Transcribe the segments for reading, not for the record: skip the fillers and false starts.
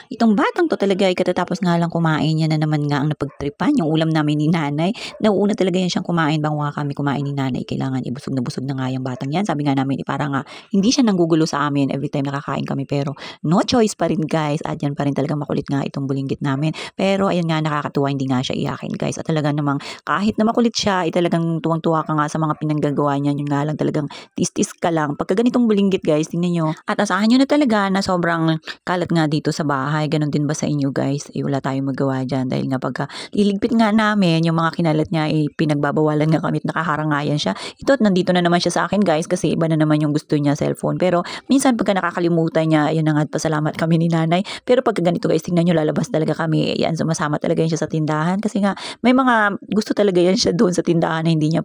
Itong batang 'to talaga ay katatapos nga lang kumain niya na naman nga ang napagtripan yung ulam namin ni nanay. Nauuna talaga yan siyang kumain bago nga kami kumain ni nanay. Kailangan busog na busog na nga yang batang yan. Sabi nga namin, para nga hindi siya nanggugulo sa amin everytime nakakain kami. Pero no choice pa rin guys. At yan pa rin talagang makulit nga itong bulinggit namin. Pero ayan nga, nakakatuwa, hindi nga siya iyakin guys. At talaga namang kahit na makulit siya, ay talagang tuwang-tuwa ka nga sa mga pinanggagawa niya. Yun nga lang, talagang tis-tis ka lang. Pagka ganitong bulinggit guys, tingnan nyo. At asahan nyo na talaga na sobrang kalat nga dito sa bahay. Ganon din ba sa inyo guys? Wala tayong magawa dyan dahil nga pagka liligpit nga namin yung mga kinalat niya, pinagbabawalan nga kami at nakaharangayan siya. Ito at nandito na naman siya sa akin guys, kasi iba na naman yung gusto niya, cellphone. Pero minsan pagka nakakalimutan niya, ayun na nga, pasalamat kami ni nanay. Pero pagka ganito guys, tingnan nyo, lalabas talaga kami. Yan, sumasama talaga yan siya sa tindahan kasi nga may mga gusto talaga yan siya doon sa tindahan na hindi siya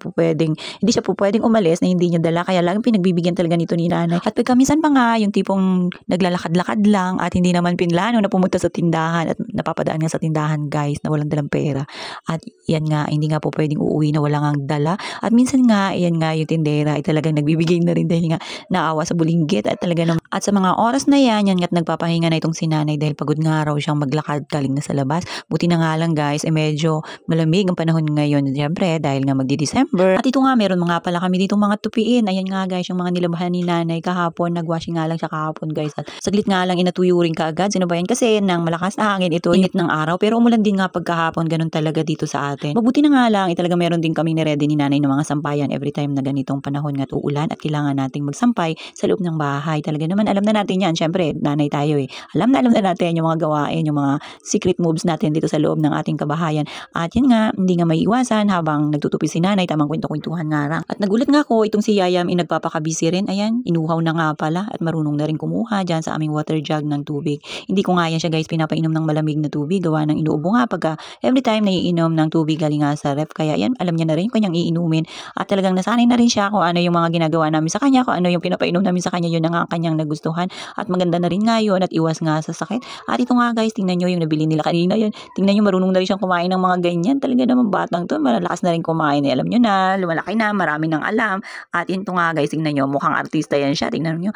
po pwedeng umalis na hindi niya dala, kaya lang pinagbibigyan talaga nito ni nanay. At pagka minsan pa nga yung tipong naglalakad-lakad lang at hindi naman pinlano na pumunta sa tindahan at napapadaan nga sa tindahan guys na walang dalang pera. At yan nga, hindi nga po pwedeng uuwi na walang ang dala. At minsan nga, yan nga yung tindera ay talagang nagbibigay na rin dahil nga naawa sa bulinggit at talaga naman. At sa mga oras na yan nga't nagpapahinga na itong si nanay dahil pagod nga raw siyang maglakad galing na sa labas. Buti na nga lang guys, medyo malamig ang panahon ngayon. Siyempre, dahil nga magdi-December. At ito nga, meron mga pala kami ditong mga tupiin. Ayan nga guys, yung mga nilabahan ni nanay kahapon. Nagwashing nga lang siya kahapon guys. At saglit nga lang inatuyo rin kaagad. Sino ba yan? Kasi nang malakas na hangin, ito init ng araw. Pero umulan din nga pagkahapon. Ganun talaga dito sa atin. Mabuti na nga lang, talaga meron din kaming ni-ready ni nanay ng mga sampayan every time na ganitong panahon nga uulan at kailangan nating magsampay sa loob ng bahay. Talaga naman, alam na natin yan. Siyempre, nanay tayo eh. Alam na natin yung mga gawain, yung mga secret moves natin dito sa loob ng ating kabahayan. At yun nga, hindi nga maiiwasan habang nagtutupi si nanay, tamang kwento-kwentuhan nga lang. At nagulat nga ako, itong si Yayam nagpapakabisi rin. Ayan, inuhaw na nga pala at marunong na rin kumuha dyan sa aming water jug ng tubig. Hindi ko nga yan siya guys pinapainom ng malamig na tubig. Gawa ng inuubo nga pagka every time naiinom ng tubig galing nga sa ref. Kaya yan, alam niya na rin kanyang iinumin. At talagang nasanay na rin siya kung ano yung mga ginagawa namin sa kanya, kung ano yung pinapainom namin sa kanya, yun na nga kanyang nagustuhan. At maganda na rin nga yun at iwas nga sa sakit. At ito nga guys, tingnan nyo yung nabili nila kanina yun. Tingnan nyo, marunong na rin siyang kumain ng mga ganyan. Talaga naman batang to, malakas na rin kumain. Eh, alam nyo na, lumalaki na, marami ng alam. At ito nga guys, tingnan nyo, mukhang artista yan siya. Tingnan nyo.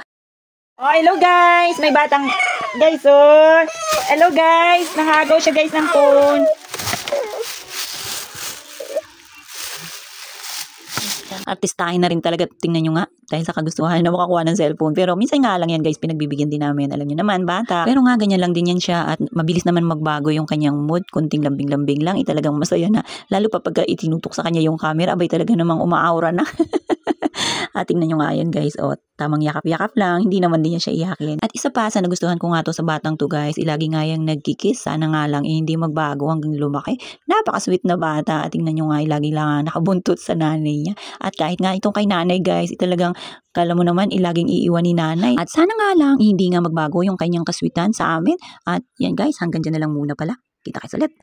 Oh, hello guys! May batang guys, oh! Hello guys! Nahagaw siya guys ng phone. Artistahin na rin talaga, tingnan nyo nga, dahil sa kagustuhan na makakuha ng cellphone. Pero minsan nga lang yan guys, pinagbibigyan din namin. Alam nyo naman, bata. Pero nga, ganyan lang din yan siya at mabilis naman magbago yung kanyang mood. Kunting lambing-lambing lang, talagang masaya na. Lalo pa pagka itinutok sa kanya yung camera, abay talaga namang umaaura na. At tingnan nyo nga yan guys, o tamang yakap-yakap lang, hindi naman din niya siya iyakin. At isa pa sa nagustuhan ko nga to sa batang to guys, ilagi nga yung nagkikis, sana nga lang hindi magbago hanggang lumaki. Napaka-sweet na bata. At tingnan nyo nga, ilagi lang nakabuntot sa nanay niya. At kahit nga itong kay nanay guys, talagang kala mo naman ilaging iiwan ni nanay. At sana nga lang hindi nga magbago yung kanyang kaswitan sa amin. At yan guys, hanggang dyan na lang muna pala. Kita kayo ulit.